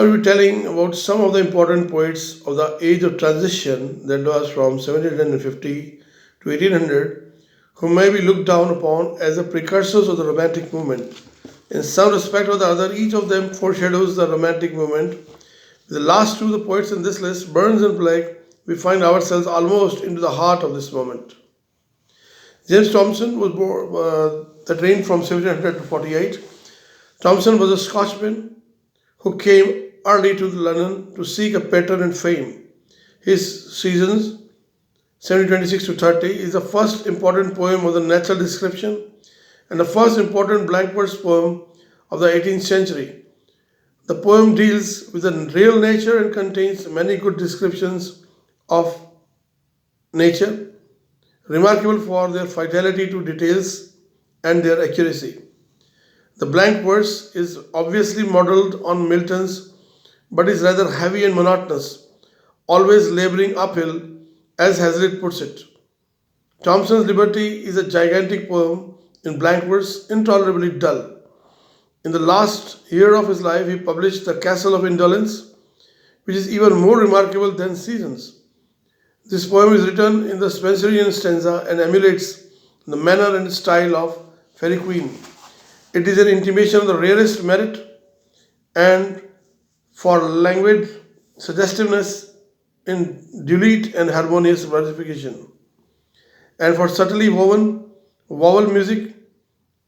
I will be telling about some of the important poets of the age of transition that was from 1750 to 1800, who may be looked down upon as the precursors of the Romantic movement. In some respect or the other, each of them foreshadows the Romantic movement. With the last two, the poets in this list, Burns and Blake, we find ourselves almost into the heart of this moment. James Thomson was born, that reigned from 1700 to 48. Thomson was a Scotchman who came early to London to seek a pattern and fame. His Seasons, 1726 to 30, is the first important poem of the natural description and the first important blank verse poem of the 18th century. The poem deals with the real nature and contains many good descriptions of nature, remarkable for their fidelity to details and their accuracy. The blank verse is obviously modeled on Milton's, but is rather heavy and monotonous, always laboring uphill, as Hazlitt puts it. Thomson's Liberty is a gigantic poem in blank verse, intolerably dull. In the last year of his life, he published The Castle of Indolence, which is even more remarkable than Seasons. This poem is written in the Spenserian stanza and emulates the manner and style of Fairy Queen. It is an intimation of the rarest merit and for languid suggestiveness in duet and harmonious versification. And for subtly woven vowel music,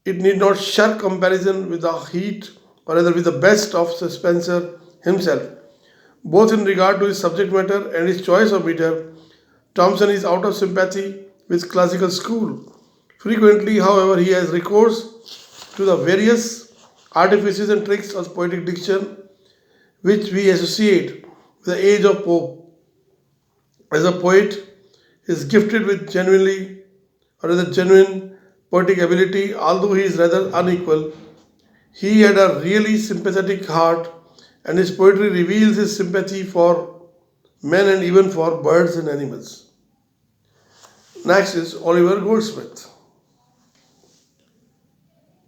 it need not shirk comparison with the heat or rather with the best of Spencer himself. Both in regard to his subject matter and his choice of meter, Thomson is out of sympathy with classical school. Frequently, however, he has recourse to the various artifices and tricks of poetic diction which we associate with the age of Pope. As a poet, he is gifted with genuine poetic ability, although he is rather unequal. He had a really sympathetic heart, and his poetry reveals his sympathy for men and even for birds and animals. Next is Oliver Goldsmith,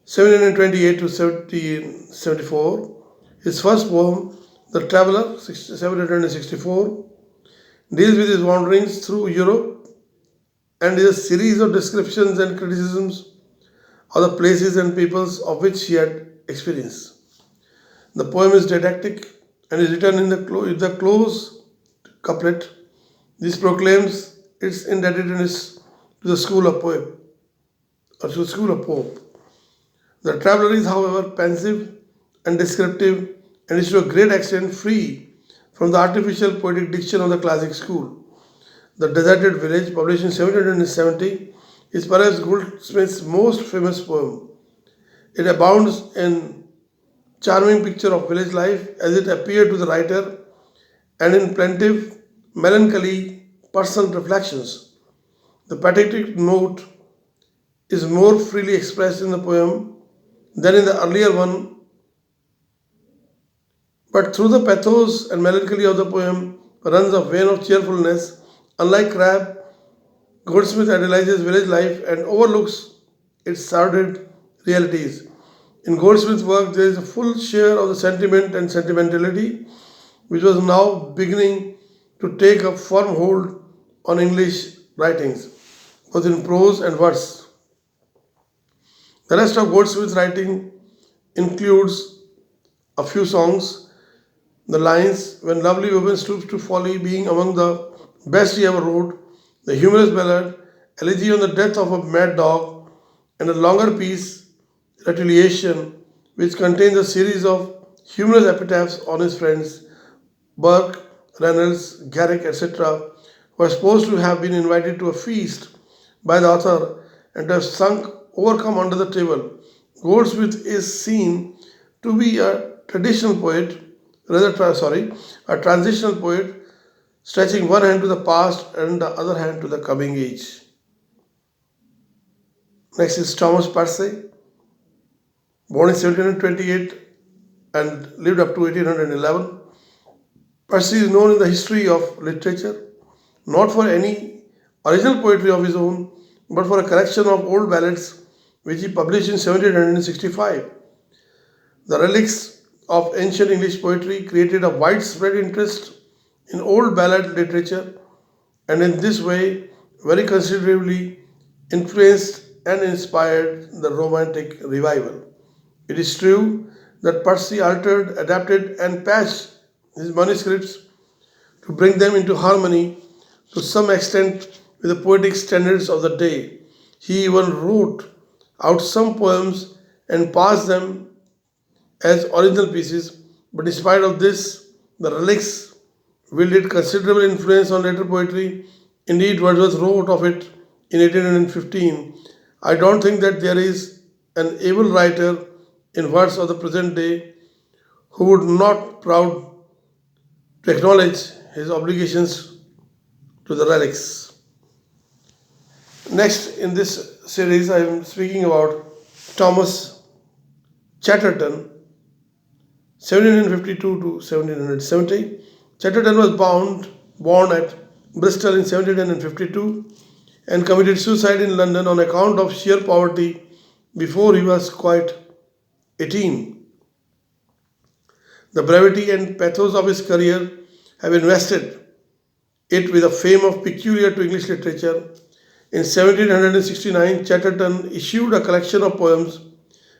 1728 to 1774. His first poem, The Traveller, 1764, deals with his wanderings through Europe and is a series of descriptions and criticisms of the places and peoples of which he had experience. The poem is didactic and is written in the close couplet. This proclaims its indebtedness to the school of poem or to the school of Pope. The traveller is, however, pensive and descriptive and is to a great extent free from the artificial poetic diction of the classic school. The Deserted Village, published in 1770, is perhaps Goldsmith's most famous poem. It abounds in charming picture of village life as it appeared to the writer and in plaintive, melancholy personal reflections. The pathetic note is more freely expressed in the poem than in the earlier one, but through the pathos and melancholy of the poem runs a vein of cheerfulness. Unlike Crabbe, Goldsmith idealizes village life and overlooks its sordid realities. In Goldsmith's work, there is a full share of the sentiment and sentimentality, which was now beginning to take a firm hold on English writings, both in prose and verse. The rest of Goldsmith's writing includes a few songs. The lines, When Lovely Woman Stoops to Folly, being among the best he ever wrote, the humorous ballad, Elegy on the Death of a Mad Dog, and a longer piece, Retaliation, which contains a series of humorous epitaphs on his friends, Burke, Reynolds, Garrick, etc., who are supposed to have been invited to a feast by the author and to have sunk overcome under the table. Goldsmith is seen to be a traditional poet, a transitional poet, stretching one hand to the past and the other hand to the coming age. Next is Thomas Percy, born in 1728 and lived up to 1811. Percy is known in the history of literature not for any original poetry of his own, but for a collection of old ballads which he published in 1765. The relics of ancient English poetry created a widespread interest in old ballad literature and in this way very considerably influenced and inspired the Romantic revival. It is true that Percy altered, adapted, and patched his manuscripts to bring them into harmony to some extent with the poetic standards of the day. He even wrote out some poems and passed them as original pieces, but in spite of this, the relics wielded considerable influence on later poetry. Indeed, Wordsworth wrote of it in 1815. I don't think that there is an able writer in words of the present day who would not proud to acknowledge his obligations to the relics. Next in this series, I am speaking about Thomas Chatterton, 1752 to 1770. Chatterton was born at Bristol in 1752 and committed suicide in London on account of sheer poverty before he was quite 18. The brevity and pathos of his career have invested it with a fame of peculiar to English literature. In 1769, Chatterton issued a collection of poems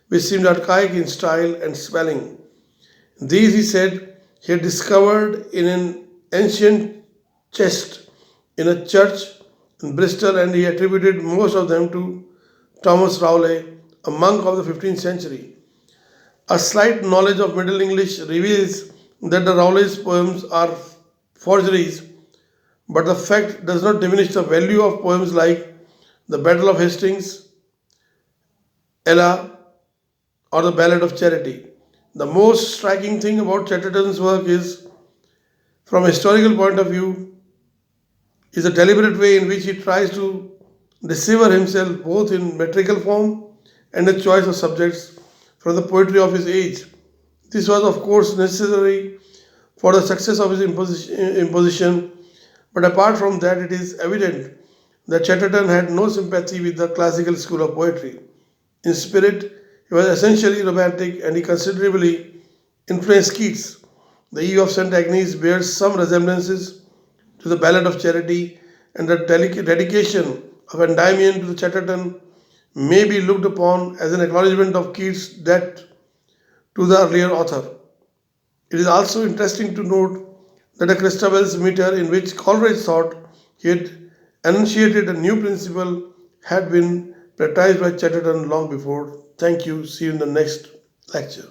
which seemed archaic in style and spelling. These, he said, he had discovered in an ancient chest in a church in Bristol, and he attributed most of them to Thomas Rowley, a monk of the 15th century. A slight knowledge of Middle English reveals that the Rowley's poems are forgeries, but the fact does not diminish the value of poems like The Battle of Hastings, Ella, or The Ballad of Charity. The most striking thing about Chatterton's work is, from a historical point of view, is the deliberate way in which he tries to decipher himself both in metrical form and the choice of subjects from the poetry of his age. This was, of course, necessary for the success of his imposition, but apart from that, it is evident that Chatterton had no sympathy with the classical school of poetry. In spirit, he was essentially romantic and he considerably influenced Keats. The Eve of St. Agnes bears some resemblances to the Ballad of Charity, and the dedication of Endymion to the Chatterton may be looked upon as an acknowledgement of Keats' debt to the earlier author. It is also interesting to note that a Christabel's meter in which Coleridge thought he had enunciated a new principle had been practiced by Chatterton long before. Thank you. See you in the next lecture.